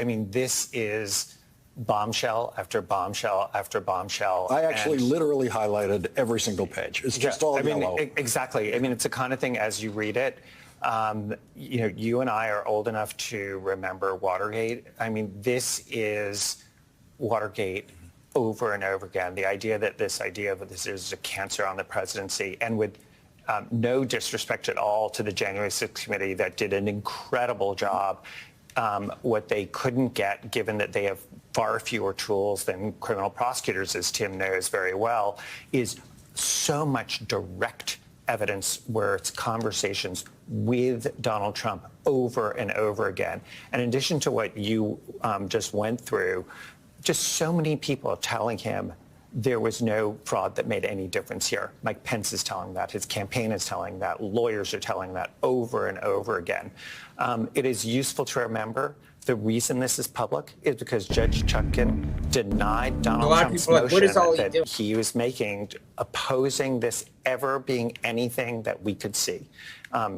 I mean, this is bombshell after bombshell after bombshell. I actually literally highlighted every single page. It's just all yellow. Exactly. I mean, it's the kind of thing as you read it, you and I are old enough to remember Watergate. I mean, this is Watergate over and over again. The idea that this is a cancer on the presidency, and with no disrespect at all to the January 6th committee that did an incredible job, what they couldn't get, given that they have far fewer tools than criminal prosecutors, as Tim knows very well, is so much direct evidence where it's conversations with Donald Trump over and over again. And in addition to what you just went through, just so many people telling him there was no fraud that made any difference here. Mike Pence is telling that. His campaign is telling that. Lawyers are telling that over and over again. It is useful to remember the reason this is public is because Judge Chutkan denied Donald Trump's motion that he was making, opposing this ever being anything that we could see.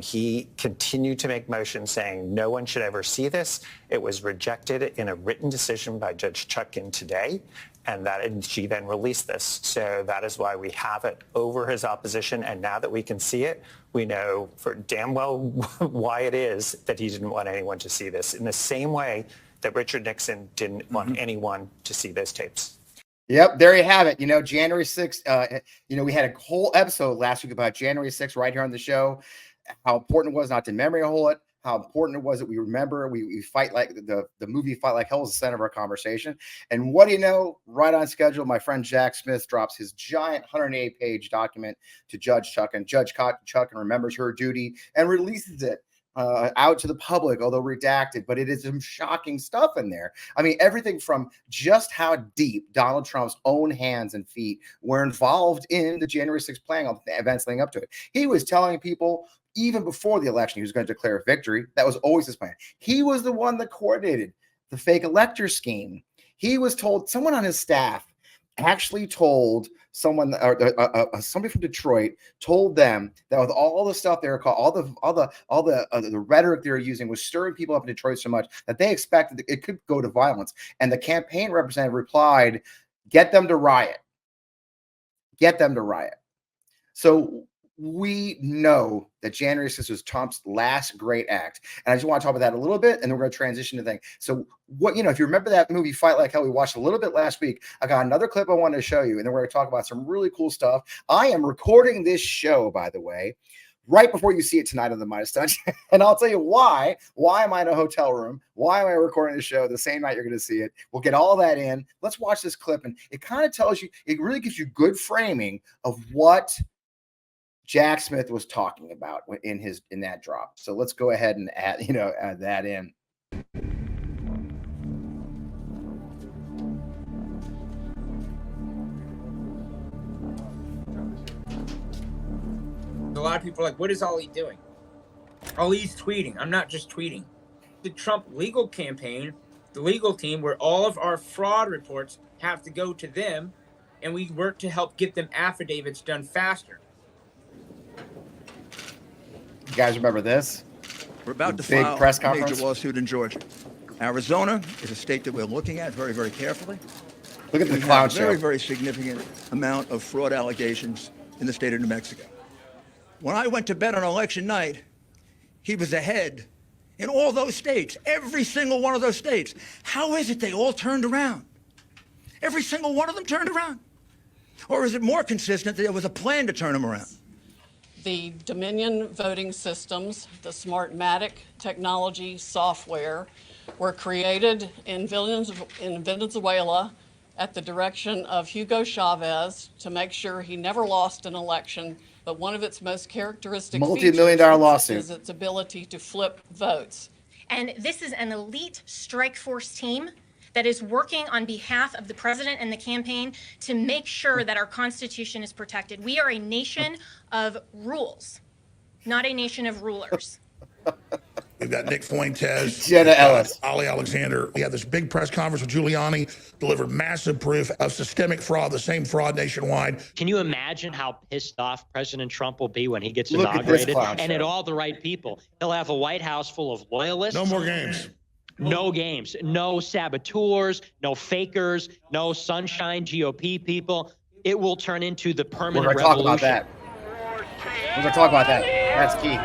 He continued to make motions saying no one should ever see this. It was rejected in a written decision by Judge Chutkan today, and she then released this. So that is why we have it over his opposition. And now that we can see it, we know for damn well why it is that he didn't want anyone to see this, in the same way that Richard Nixon didn't want anyone to see those tapes. Yep, there you have it. You know, January 6th, we had a whole episode last week about January 6th right here on the show, how important it was not to memory hole it, how important it was that we remember, we fight like the movie Fight Like Hell is the center of our conversation. And what do you know? Right on schedule, my friend Jack Smith drops his giant 108-page document to Judge Chutkan. Judge Chutkan remembers her duty and releases it out to the public, although redacted, but it is some shocking stuff in there. I mean, everything from just how deep Donald Trump's own hands and feet were involved in the January 6th planning of the events leading up to it. He was telling people even before the election he was going to declare a victory. That was always his plan. He was the one that coordinated the fake elector scheme. He was told, someone on his staff actually told someone, somebody from Detroit told them that with all the stuff they were called, all the rhetoric they were using was stirring people up in Detroit so much that they expected that it could go to violence. And the campaign representative replied, "Get them to riot. Get them to riot." So we know that January 6th was Trump's last great act. And I just want to talk about that a little bit, and then we're going to transition to things. So if you remember that movie Fight Like Hell, we watched a little bit last week. I got another clip I wanted to show you, and then we're going to talk about some really cool stuff. I am recording this show, by the way, right before you see it tonight on the Midas Touch. And I'll tell you why. Why am I in a hotel room? Why am I recording the show the same night you're going to see it? We'll get all that in. Let's watch this clip. And it kind of tells you, it really gives you good framing of what Jack Smith was talking about in that drop. So let's go ahead and add that in. A lot of people are like, what is Ali doing? Ali's tweeting. I'm not just tweeting. The Trump legal campaign, the legal team, where all of our fraud reports have to go to them, and we work to help get them affidavits done faster. You guys remember this? We're about to big file press a conference? major lawsuit in Georgia. Arizona is a state that we're looking at very, very carefully. Look at the We clown have a very, show. very significant amount of fraud allegations in the state of New Mexico. When I went to bed on election night, he was ahead in all those states, every single one of those states. How is it they all turned around? Every single one of them turned around? Or is it more consistent that there was a plan to turn them around? The Dominion voting systems, the Smartmatic technology software, were created in Venezuela at the direction of Hugo Chavez to make sure he never lost an election. But one of its most characteristic multi-million-dollar lawsuit is its ability to flip votes. And this is an elite strike force team that is working on behalf of the president and the campaign to make sure that our Constitution is protected. We are a nation of rules, not a nation of rulers. We've got Nick Fuentes, Jenna Ellis, Ali Alexander. We had this big press conference with Giuliani, delivered massive proof of systemic fraud, the same fraud nationwide. Can you imagine how pissed off President Trump will be when he gets inaugurated? And at all the right people. He'll have a White House full of loyalists. No more games. No games, no saboteurs, no fakers, no sunshine GOP people. It will turn into the We're permanent going to talk about revolution. that. We're going to talk about that. That's key.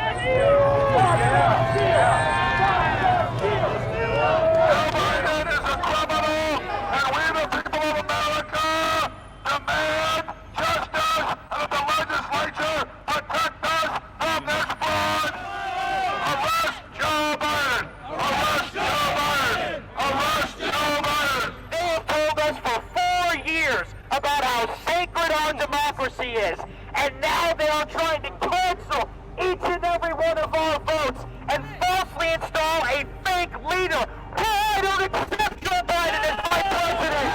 About how sacred our democracy is, and now they are trying to cancel each and every one of our votes and falsely install a fake leader. I don't accept Joe Biden as my president.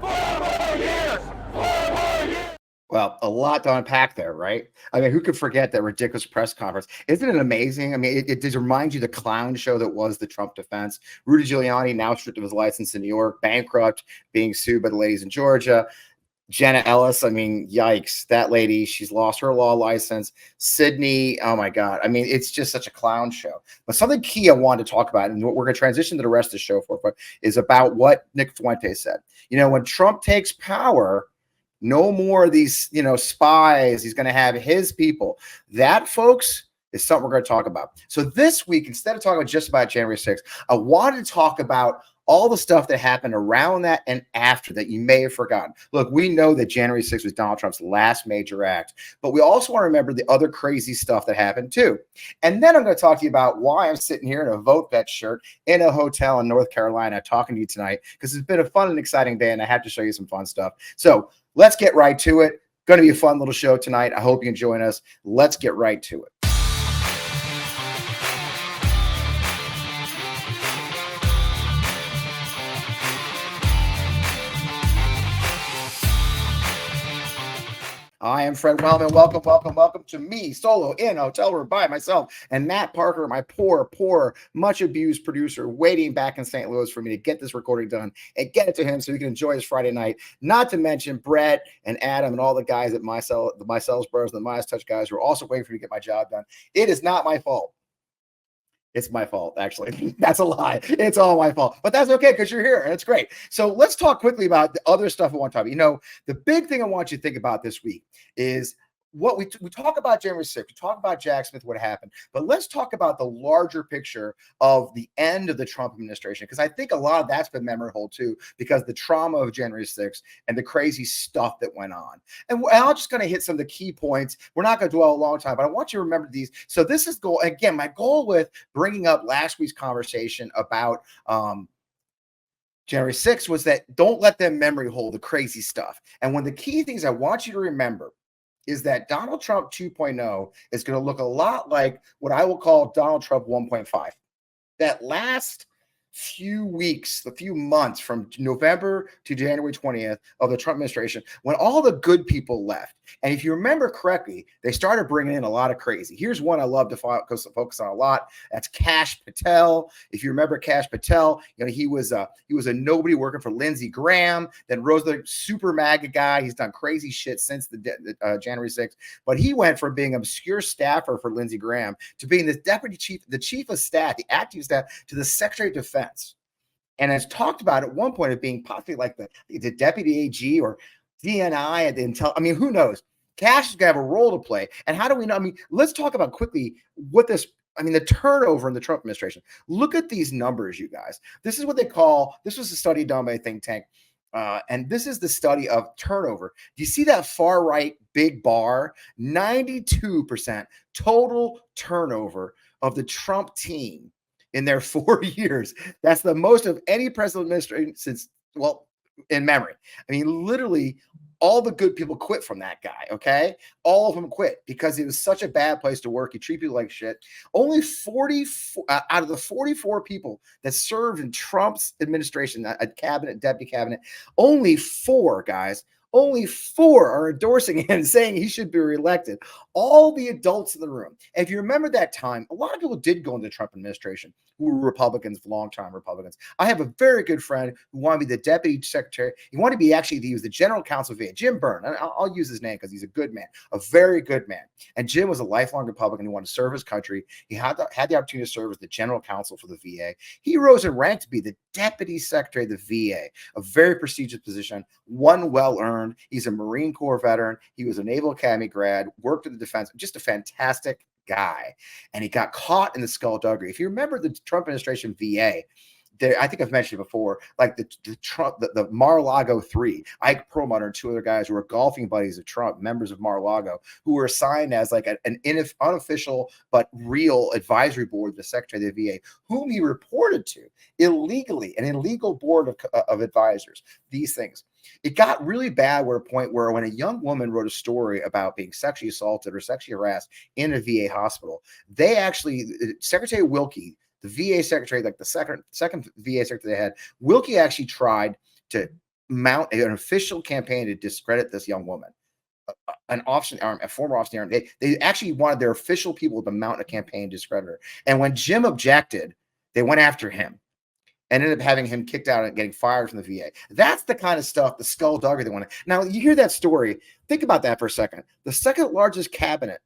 4 more years. 4 more years. Well, a lot to unpack there, right? I mean, who could forget that ridiculous press conference? Isn't it amazing? I mean, it does remind you the clown show that was the Trump defense. Rudy Giuliani, now stripped of his license in New York, bankrupt, being sued by the ladies in Georgia. Jenna Ellis, I mean, yikes, that lady, she's lost her law license. Sydney, oh my God. I mean, it's just such a clown show. But something key I wanted to talk about, and what we're going to transition to the rest of the show for, is about what Nick Fuentes said. You know, when Trump takes power, no more of these, you know, spies. He's going to have his people. That, folks, is something we're going to talk about. So this week, instead of talking just about January 6th, I wanted to talk about all the stuff that happened around that and after that you may have forgotten. Look, we know that January 6th was Donald Trump's last major act, but we also want to remember the other crazy stuff that happened too. And then I'm going to talk to you about why I'm sitting here in a VoteVets shirt in a hotel in North Carolina talking to you tonight, because it's been a fun and exciting day and I have to show you some fun stuff. So let's get right to it. Going to be a fun little show tonight. I hope you can join us. Let's get right to it. I am Fred Wellman. Welcome, welcome, welcome to me, solo in a hotel room by myself, and Matt Parker, my poor, much abused producer, waiting back in St. Louis for me to get this recording done and get it to him so he can enjoy his Friday night. Not to mention Brett and Adam and all the guys at the Myself Bros and the Miles Touch guys who are also waiting for me to get my job done. It is not my fault. It's my fault, actually. That's a lie. It's all my fault. But that's okay because you're here and it's great. So let's talk quickly about the other stuff I want to talk about. You know, the big thing I want you to think about this week is what we talk about January 6th, we talk about Jack Smith, what happened, but let's talk about the larger picture of the end of the Trump administration, because I think a lot of that's been memorable too, because the trauma of January 6th and the crazy stuff that went on. And I'm just going to hit some of the key points. We're not going to dwell a long time, but I want you to remember these. So this is goal. Again, my goal with bringing up last week's conversation about January 6th was that don't let them memory hold the crazy stuff. And one of the key things I want you to remember is that Donald Trump 2.0 is going to look a lot like what I will call Donald Trump 1.5. That last few weeks, the few months from November to January 20th of the Trump administration, when all the good people left. And if you remember correctly, they started bringing in a lot of crazy. Here's one I love to focus on a lot. That's Kash Patel. If you remember Kash Patel, you know, he was a nobody working for Lindsey Graham, then rose the super MAGA guy. He's done crazy shit since the January 6th, but he went from being obscure staffer for Lindsey Graham to being the deputy chief, the chief of staff, the acting staff to the Secretary of Defense. And has talked about at one point of being possibly like the deputy AG or DNI at the Intel. I mean, who knows? Kash is going to have a role to play. And how do we know? I mean, let's talk about quickly what this, I mean, the turnover in the Trump administration. Look at these numbers, you guys. This is what they call, this was a study done by a think tank. And this is the study of turnover. Do you see that far right big bar? 92% total turnover of the Trump team in their 4 years. That's the most of any president administration since, well, in memory. I mean, literally all the good people quit from that guy, okay? All of them quit because it was such a bad place to work. He treated people like shit. Only 44 out of the 44 people that served in Trump's administration, a cabinet, deputy cabinet, only 4 guys, Only 4 are endorsing him, saying he should be reelected. All the adults in the room. And if you remember that time, a lot of people did go into the Trump administration who were Republicans, longtime Republicans. I have a very good friend who wanted to be the deputy secretary. He wanted to be he was the general counsel of VA, Jim Byrne. I'll use his name because he's a good man, a very good man. And Jim was a lifelong Republican. He wanted to serve his country. He had the opportunity to serve as the general counsel for the VA. He rose in rank to be the deputy secretary of the VA, a very prestigious position, one well-earned. He's a Marine Corps veteran. He was a Naval Academy grad, worked in the defense, just a fantastic guy. And he got caught in the skullduggery. If you remember the Trump administration VA, I think I've mentioned it before, like the Mar-a-Lago 3, Ike Perlmutter and 2 other guys who were golfing buddies of Trump, members of Mar-a-Lago, who were assigned as like an unofficial but real advisory board of the Secretary of the VA, whom he reported to illegally, an illegal board of advisors, these things. It got really bad at a point where when a young woman wrote a story about being sexually assaulted or sexually harassed in a VA hospital, they actually, Secretary Wilkie, the VA secretary, like the second VA secretary they had, Wilkie actually tried to mount an official campaign to discredit this young woman. A former officer, they actually wanted their official people to mount a campaign to discredit her. And when Jim objected, they went after him and ended up having him kicked out and getting fired from the VA. That's the kind of stuff, the skullduggery they want to. Now, you hear that story. Think about that for a second. The second largest cabinet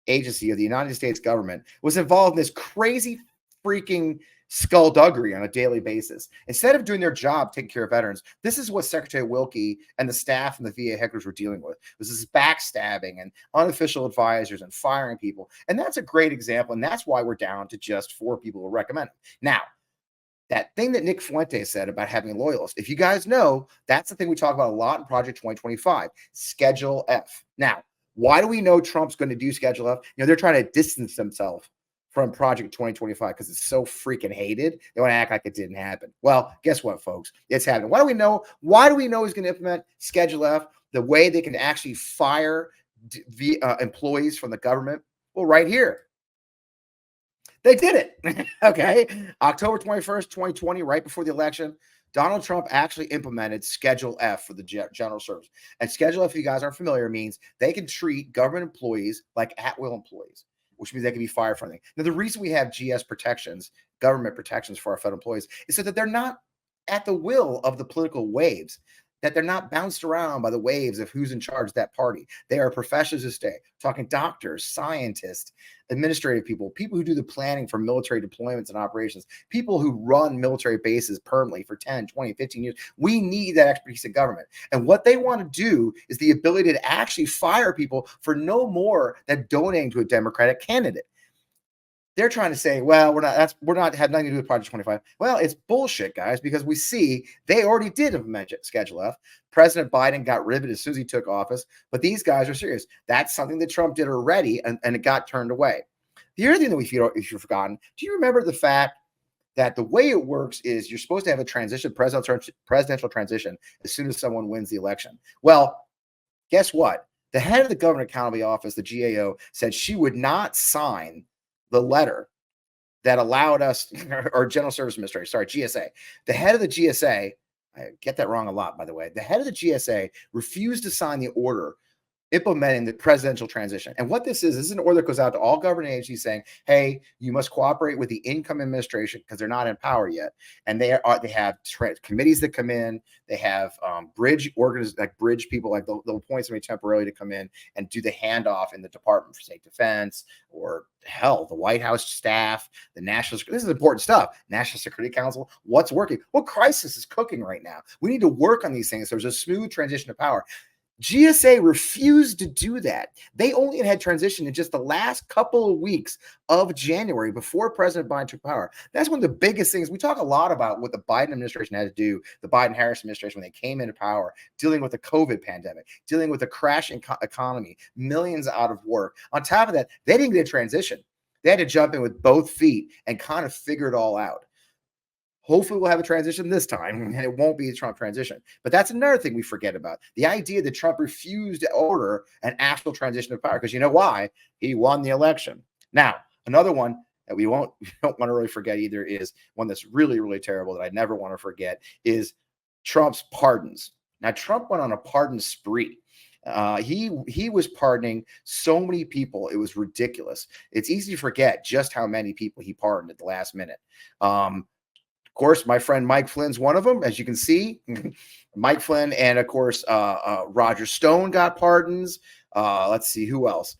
agency of the United States government was involved in this crazy freaking skullduggery on a daily basis. Instead of doing their job, taking care of veterans, this is what Secretary Wilkie and the staff and the VA headquarters were dealing with. This is backstabbing and unofficial advisors and firing people. And that's a great example. And that's why we're down to just 4 people who recommend it. Now, that thing that Nick Fuentes said about having loyalists, if you guys know, that's the thing we talk about a lot in Project 2025, Schedule F. Now, why do we know Trump's going to do Schedule F? They're trying to distance themselves from Project 2025 because it's so freaking hated. They want to act like it didn't happen. Well, guess what, folks? It's happening. Why do we know he's going to implement Schedule F, the way they can actually fire employees from the government? Well, right here. They did it. Okay. October 21st, 2020, right before the election, Donald Trump actually implemented Schedule F for the general service. And Schedule F, if you guys aren't familiar, means they can treat government employees like at-will employees, which means they can be fired from anything. Now, the reason we have GS protections, government protections for our federal employees, is so that they're not at the will of the political waves, that they're not bounced around by the waves of who's in charge of that party. They are professionals who stay, talking doctors, scientists, administrative people, people who do the planning for military deployments and operations, people who run military bases permanently for 10, 20, 15 years. We need that expertise in government. And what they want to do is the ability to actually fire people for no more than donating to a Democratic candidate. They're trying to say, well, we're not have nothing to do with Project 25. Well, it's bullshit, guys, because we see they already did implement Schedule F. President Biden got rid of it as soon as he took office, but these guys are serious. That's something that Trump did already, and it got turned away. The other thing that if you've forgotten, do you remember the fact that the way it works is you're supposed to have a presidential transition as soon as someone wins the election? Well, guess what? The head of the Government Accountability Office, the GAO, said she would not sign the letter that allowed us, or General Service Administration, sorry, GSA. The head of the GSA, I get that wrong a lot, by the way. The head of the GSA refused to sign the order implementing the presidential transition. And what this is an order that goes out to all government agencies saying, hey, you must cooperate with the incoming administration because they're not in power yet. And they have committees that come in. They have bridge people, like they'll appoint somebody temporarily to come in and do the handoff in the Department for State Defense, or hell, the White House staff, the National Security. This is important stuff. National Security Council. What's working? What crisis is cooking right now? We need to work on these things. There's a smooth transition of power. GSA refused to do that. They only had transitioned in just the last couple of weeks of January before President Biden took power. That's one of the biggest things. We talk a lot about what the Biden administration had to do, the Biden-Harris administration, when they came into power, dealing with the COVID pandemic, dealing with the crashing economy, millions out of work. On top of that, they didn't get a transition. They had to jump in with both feet and kind of figure it all out. Hopefully we'll have a transition this time, and it won't be a Trump transition. But that's another thing we forget about. The idea that Trump refused to order an actual transition of power, because you know why? He won the election. Now, another one that we don't want to really forget either is one that's really, really terrible that I never want to forget is Trump's pardons. Now, Trump went on a pardon spree. He was pardoning so many people, it was ridiculous. It's easy to forget just how many people he pardoned at the last minute. Of course, my friend Mike Flynn's one of them, as you can see. Mike Flynn, and of course, Roger Stone got pardons. Let's see who else.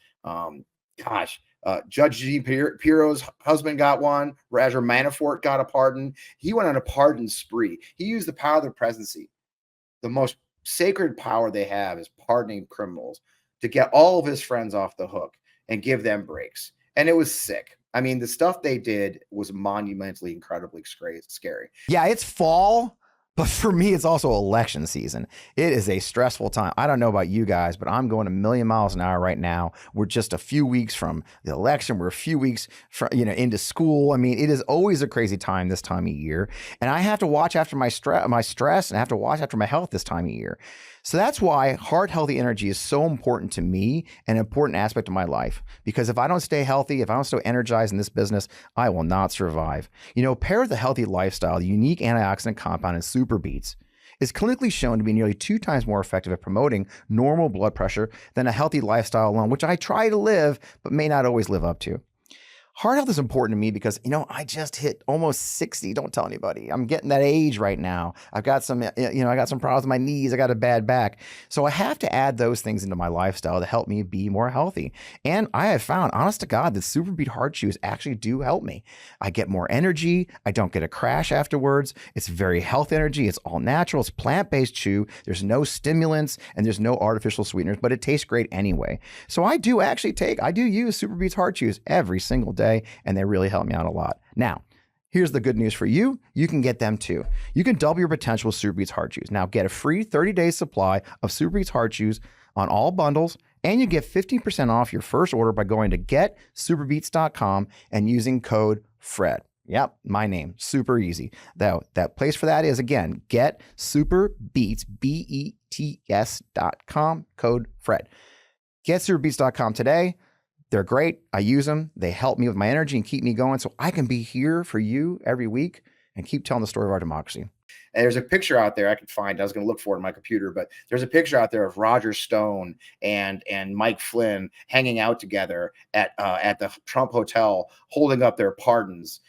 Judge Jean Pirro's husband got one. Roger Manafort got a pardon. He went on a pardon spree. He used the power of the presidency. The most sacred power they have is pardoning criminals, to get all of his friends off the hook and give them breaks. And it was sick. I mean, the stuff they did was monumentally, incredibly scary. Yeah, it's fall, but for me, it's also election season. It is a stressful time. I don't know about you guys, but I'm going a million miles an hour right now. We're just a few weeks from the election. We're a few weeks from, into school. I mean, it is always a crazy time this time of year. And I have to watch after my stress, and I have to watch after my health this time of year. So that's why heart healthy energy is so important to me, an important aspect of my life. Because if I don't stay healthy, if I don't stay energized in this business, I will not survive. Pair with a healthy lifestyle, the unique antioxidant compound in Super Beets is clinically shown to be nearly 2 times more effective at promoting normal blood pressure than a healthy lifestyle alone, which I try to live, but may not always live up to. Heart health is important to me because, I just hit almost 60. Don't tell anybody. I'm getting that age right now. I've got some, I got some problems with my knees. I got a bad back. So I have to add those things into my lifestyle to help me be more healthy. And I have found, honest to God, that Super Beet Heart Chews actually do help me. I get more energy. I don't get a crash afterwards. It's very health energy. It's all natural. It's plant-based chew. There's no stimulants and there's no artificial sweeteners, but it tastes great anyway. So I do use Super Beets Heart Chews every single day. And they really help me out a lot. Now, here's the good news for you. You can get them too. You can double your potential with Super Beets Heart Chews. Now, get a free 30-day supply of Super Beets Heart Chews on all bundles, and you get 15% off your first order by going to getsuperbeets.com and using code FRED. Yep, my name. Super easy. That place for that is, again, getsuperbeets, BETS.com, code FRED. Getsuperbeets.com today. They're great. I use them. They help me with my energy and keep me going so I can be here for you every week and keep telling the story of our democracy. And there's a picture out there I could find. I was going to look for it on my computer, but there's a picture out there of Roger Stone and Mike Flynn hanging out together at the Trump Hotel, holding up their pardons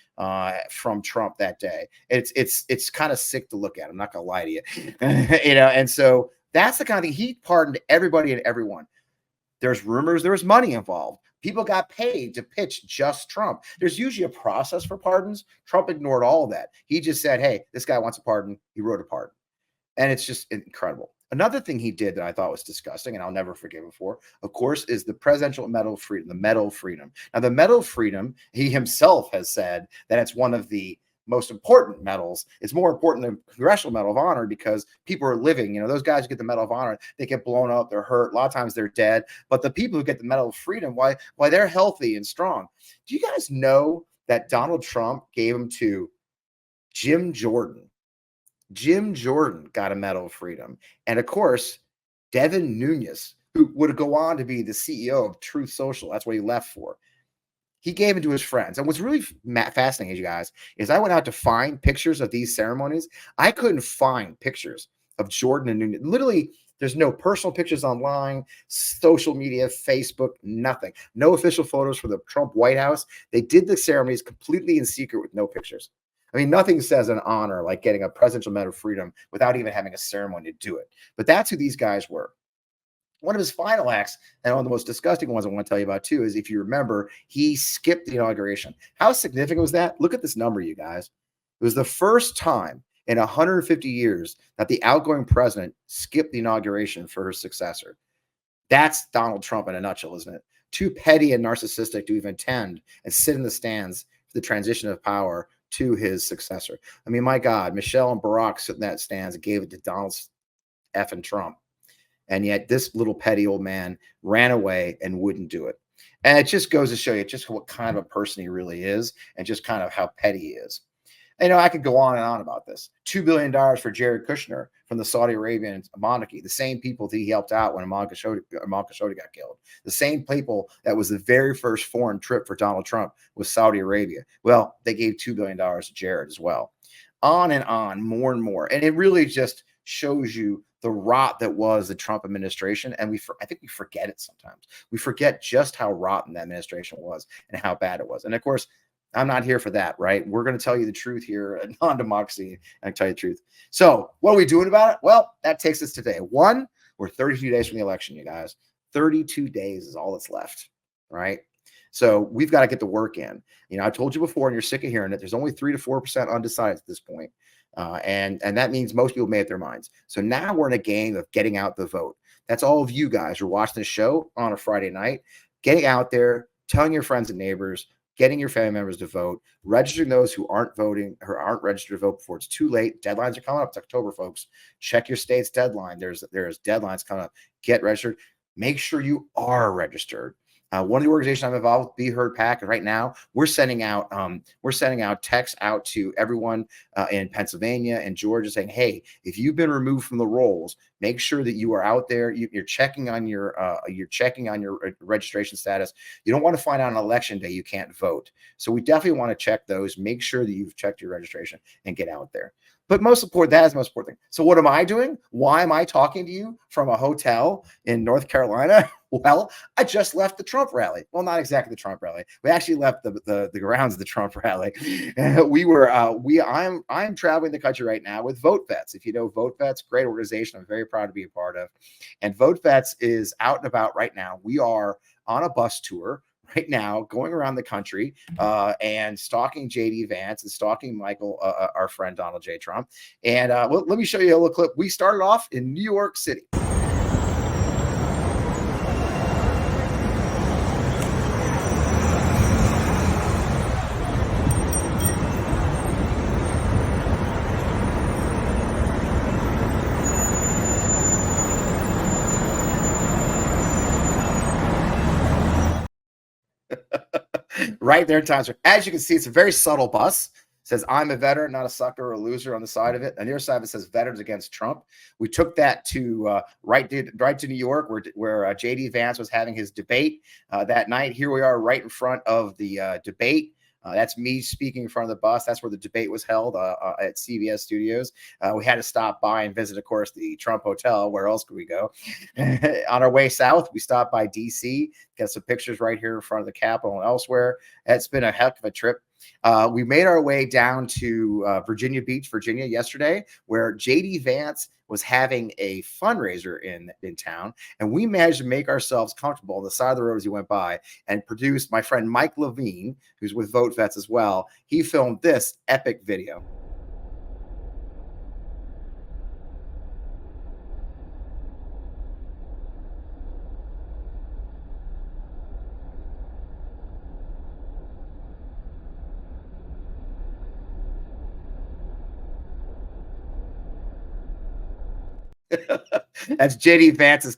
from Trump that day. It's kind of sick to look at. I'm not going to lie to you, And so that's the kind of thing. He pardoned everybody and everyone. There's rumors there was money involved. People got paid to pitch just Trump. There's usually a process for pardons. Trump ignored all of that. He just said, hey, this guy wants a pardon. He wrote a pardon. And it's just incredible. Another thing he did that I thought was disgusting, and I'll never forgive him for, of course, is the Presidential Medal of Freedom, the Medal of Freedom. Now, the Medal of Freedom, he himself has said that it's one of the most important medals. It's more important than Congressional Medal of Honor because people are living. Those guys who get the Medal of Honor, they get blown up, they're hurt. A lot of times they're dead. But the people who get the Medal of Freedom, why they're healthy and strong. Do you guys know that Donald Trump gave them to Jim Jordan? Jim Jordan got a Medal of Freedom. And of course, Devin Nunes, who would go on to be the CEO of Truth Social. That's what he left for. He gave it to his friends. And what's really fascinating, you guys, is I went out to find pictures of these ceremonies. I couldn't find pictures of Jordan and Nunes. Literally, there's no personal pictures online, social media, Facebook, nothing. No official photos for the Trump White House. They did the ceremonies completely in secret with no pictures. I mean, nothing says an honor like getting a Presidential Medal of Freedom without even having a ceremony to do it. But that's who these guys were. One of his final acts, and one of the most disgusting ones I want to tell you about too, is if you remember, he skipped the inauguration. How significant was that? Look at this number, you guys. It was the first time in 150 years that the outgoing president skipped the inauguration for her successor. That's Donald Trump in a nutshell, isn't it? Too petty and narcissistic to even attend and sit in the stands for the transition of power to his successor. I mean, my God, Michelle and Barack sit in that stands and gave it to Donald effing Trump. And yet this little petty old man ran away and wouldn't do it. And it just goes to show you just what kind of a person he really is and just kind of how petty he is. I could go on and on about this. $2 billion for Jared Kushner from the Saudi Arabian monarchy, the same people that he helped out when Amal Khashoggi got killed. The same people that was the very first foreign trip for Donald Trump was Saudi Arabia. Well, they gave $2 billion to Jared as well. On and on, more and more. And it really just shows you the rot that was the Trump administration. And I think we forget it sometimes. We forget just how rotten that administration was and how bad it was. And of course, I'm not here for that, right? We're going to tell you the truth here at Non-Democracy and tell you the truth. So what are we doing about it? Well, that takes us today. One, we're 32 days from the election, you guys. 32 days is all that's left, right? So we've got to get the work in. You know, I told you before, and you're sick of hearing it, there's only 3 to 4% undecided at this point. And that means most people made up their minds. So now we're in a game of getting out the vote. That's all of you guys who are watching the show on a Friday night, getting out there, telling your friends and neighbors, getting your family members to vote, registering those who aren't voting or aren't registered to vote before it's too late. Deadlines are coming up. It's October, folks. Check your state's deadline. There's deadlines coming up. Get registered. Make sure you are registered. One of the organizations I'm involved with, Be Heard PAC, and right now we're sending out texts out to everyone in Pennsylvania and Georgia saying, hey, if you've been removed from the rolls, make sure that you are out there. You're checking on your registration status. You don't want to find out on election day you can't vote. So we definitely want to check those. Make sure that you've checked your registration and get out there. But most important, that is the most important thing. So what am I doing? Why am I talking to you from a hotel in North Carolina? Well, I just left the Trump rally. Well, not exactly the Trump rally. We actually left the grounds of the Trump rally. I'm traveling the country right now with VoteVets. If you know VoteVets, great organization. I'm very proud to be a part of. And VoteVets is out and about right now. We are on a bus tour right now, going around the country and stalking JD Vance and stalking Michael, our friend Donald J. Trump. And let me show you a little clip. We started off in New York City. Right there in Times Square. As you can see, it's a very subtle bus. It says, I'm a veteran, not a sucker or a loser on the side of it. On the other side of it says Veterans Against Trump. We took that to right to New York where JD Vance was having his debate that night. Here we are right in front of the debate. That's me speaking in front of the bus. That's where the debate was held at CBS Studios. We had to stop by and visit, of course, the Trump Hotel. Where else could we go? On our way south, we stopped by D.C., got some pictures right here in front of the Capitol and elsewhere. It's been a heck of a trip. We made our way down to Virginia Beach, Virginia yesterday, where JD Vance was having a fundraiser in town, and we managed to make ourselves comfortable on the side of the road as he went by and produced my friend Mike Levine, who's with VoteVets as well. He filmed this epic video. That's JD Vance's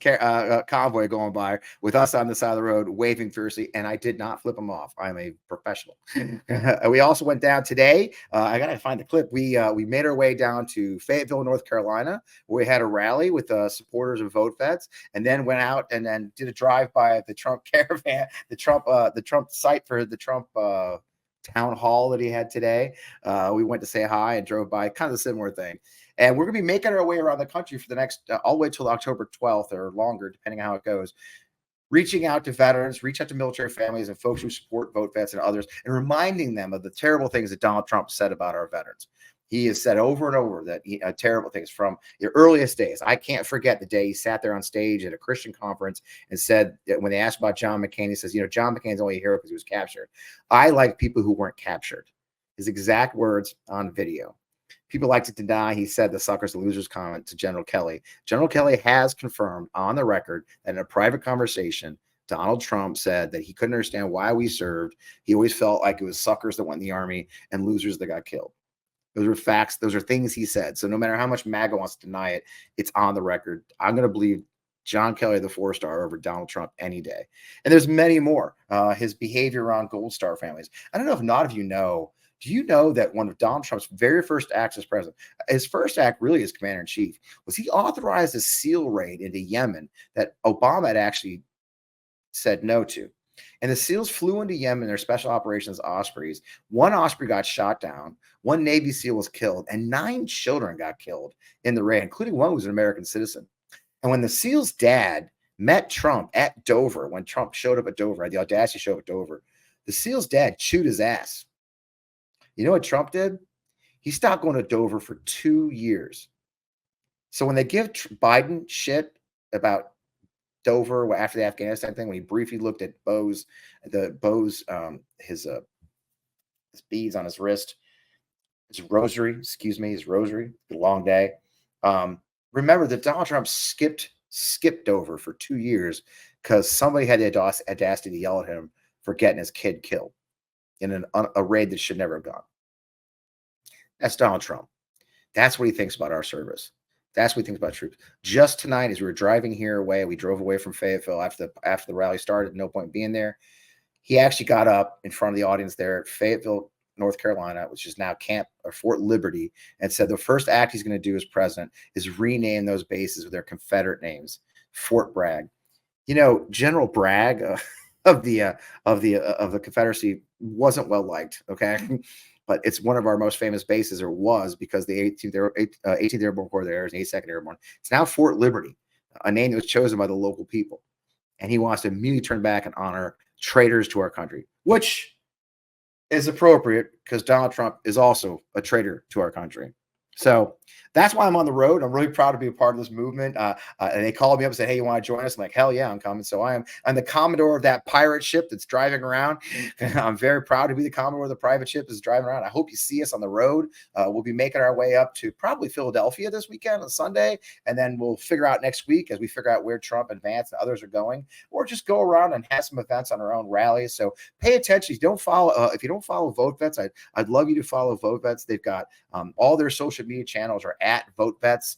convoy going by with us on the side of the road, waving fiercely, and I did not flip him off. I'm a professional. We also went down today. I gotta find the clip. We made our way down to Fayetteville, North Carolina, where we had a rally with supporters of VoteVets, and then went out and then did a drive by the Trump caravan, the Trump site for the Trump town hall that he had today. We went to say hi and drove by, kind of a similar thing. And we're going to be making our way around the country for the next, all the way till October 12th or longer, depending on how it goes, reaching out to veterans, reach out to military families and folks who support VoteVets and others, and reminding them of the terrible things that Donald Trump said about our veterans. He has said over and over that terrible things from the earliest days. I can't forget the day he sat there on stage at a Christian conference and said that when they asked about John McCain, he says, John McCain's only a hero because he was captured. I like people who weren't captured. His exact words on video. People like to deny he said the suckers and losers comment to General Kelly. General Kelly has confirmed on the record that in a private conversation, Donald Trump said that he couldn't understand why we served. He always felt like it was suckers that went in the army and losers that got killed. Those are facts. Those are things he said. So no matter how much MAGA wants to deny it, it's on the record. I'm going to believe John Kelly, the 4-star, over Donald Trump any day. And there's many more. His behavior around Gold Star families. I don't know if not of you know. Do you know that one of Donald Trump's very first acts as president, his first act really as commander-in-chief, was he authorized a SEAL raid into Yemen that Obama had actually said no to? And the SEALs flew into Yemen, their special operations Ospreys. One Osprey got shot down, one Navy SEAL was killed, and 9 children got killed in the raid, including one who was an American citizen. And when the SEAL's dad met Trump at Dover, when Trump showed up at Dover, had the audacity to show up at Dover, the SEAL's dad chewed his ass. You know what Trump did? He stopped going to Dover for 2 years. So when they give Biden shit about Dover after the Afghanistan thing, when he briefly looked at his beads on his wrist, his rosary, his rosary, the long day. Remember that Donald Trump skipped Dover for 2 years because somebody had the audacity to yell at him for getting his kid killed in a raid that should never have gone. That's Donald Trump. That's what he thinks about our service. That's what he thinks about troops. Just tonight, as we were driving we drove away from Fayetteville after the rally started. No point being there. He actually got up in front of the audience there at Fayetteville, North Carolina, which is now Fort Liberty, and said the first act he's going to do as president is rename those bases with their Confederate names. Fort Bragg. You know, General Bragg of the Confederacy wasn't well liked. Okay. But it's one of our most famous bases, or was, because the 18th Airborne Corps there is 82nd Airborne. It's now Fort Liberty, a name that was chosen by the local people. And he wants to immediately turn back and honor traitors to our country, which is appropriate because Donald Trump is also a traitor to our country. So that's why I'm on the road. I'm really proud to be a part of this movement. And they called me up and said, hey, you want to join us? I'm like, hell yeah, I'm coming. So I'm the Commodore of that pirate ship that's driving around. I'm very proud to be the Commodore of the private ship that's driving around. I hope you see us on the road. We'll be making our way up to probably Philadelphia this weekend on Sunday. And then we'll figure out next week as we figure out where Trump and Vance and others are going, or just go around and have some events on our own rallies. So pay attention. If you don't follow VoteVets, I'd love you to follow VoteVets. They've got all their social media channels are at VoteVets.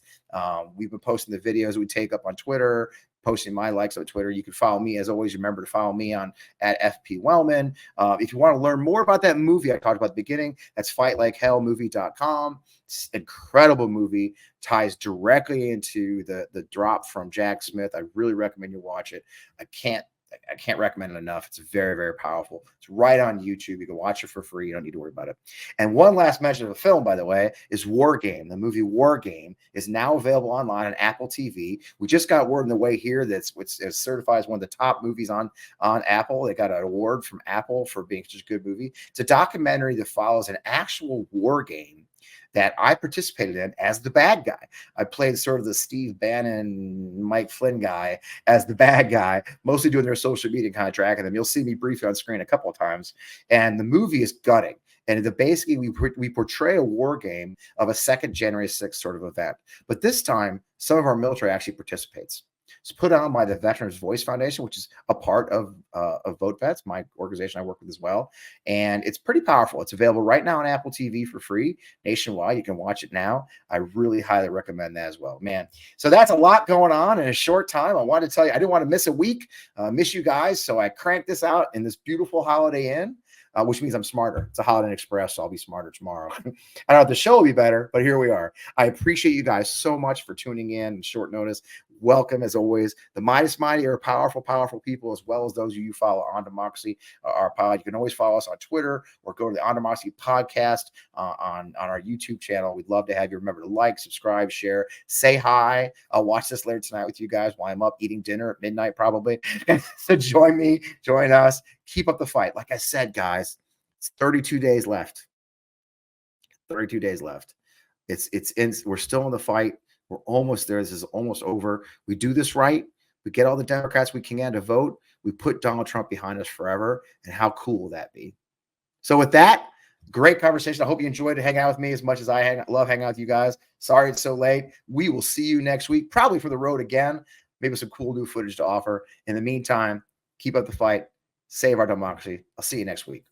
We've been posting the videos we take up on Twitter, posting my likes on Twitter. You can follow me. As always, remember to follow me on at FP Wellman. If you want to learn more about that movie I talked about at the beginning, that's fightlikeHellmovie.com. It's an incredible movie, ties directly into the drop from Jack Smith. I really recommend you watch it. I can't recommend it enough. It's very, very powerful. It's right on YouTube. You can watch it for free. You don't need to worry about it. And one last mention of a film, by the way, is War Game. The movie War Game is now available online on Apple TV. We just got word in the way here that's certified as one of the top movies on Apple. They got an award from Apple for being such a good movie. It's a documentary that follows an actual war game that I participated in as the bad guy. I played sort of the Steve Bannon, Mike Flynn guy as the bad guy, mostly doing their social media contract. And then you'll see me briefly on screen a couple of times. And the movie is gutting. And basically, we portray a war game of a second January 6th sort of event. But this time, some of our military actually participates. It's put on by the Veterans Voice Foundation, which is a part of VoteVets, my organization I work with as well. And it's pretty powerful. It's available right now on Apple TV for free nationwide. You can watch it now. I really highly recommend that as well, man. So that's a lot going on in a short time. I wanted to tell you, I didn't want to miss a week, miss you guys. So I cranked this out in this beautiful Holiday Inn. Which means I'm smarter. It's a Holiday Inn Express, so I'll be smarter tomorrow. I don't know if the show will be better, but here we are. I appreciate you guys so much for tuning in short notice. Welcome, as always. The Mighty Mighty are powerful, powerful people, as well as those of you who follow On Democracy, our pod. You can always follow us on Twitter or go to the On Democracy podcast on our YouTube channel. We'd love to have you. Remember to like, subscribe, share, say hi. I'll watch this later tonight with you guys while I'm up eating dinner at midnight, probably. So join me, join us. Keep up the fight. Like I said, guys, it's 32 days left. 32 days left. We're still in the fight. We're almost there. This is almost over. We do this right. We get all the Democrats we can to vote. We put Donald Trump behind us forever. And how cool will that be? So with that, great conversation. I hope you enjoyed to hang out with me as much as I love hanging out with you guys. Sorry it's so late. We will see you next week, probably for the road again. Maybe some cool new footage to offer. In the meantime, keep up the fight. Save our democracy. I'll see you next week.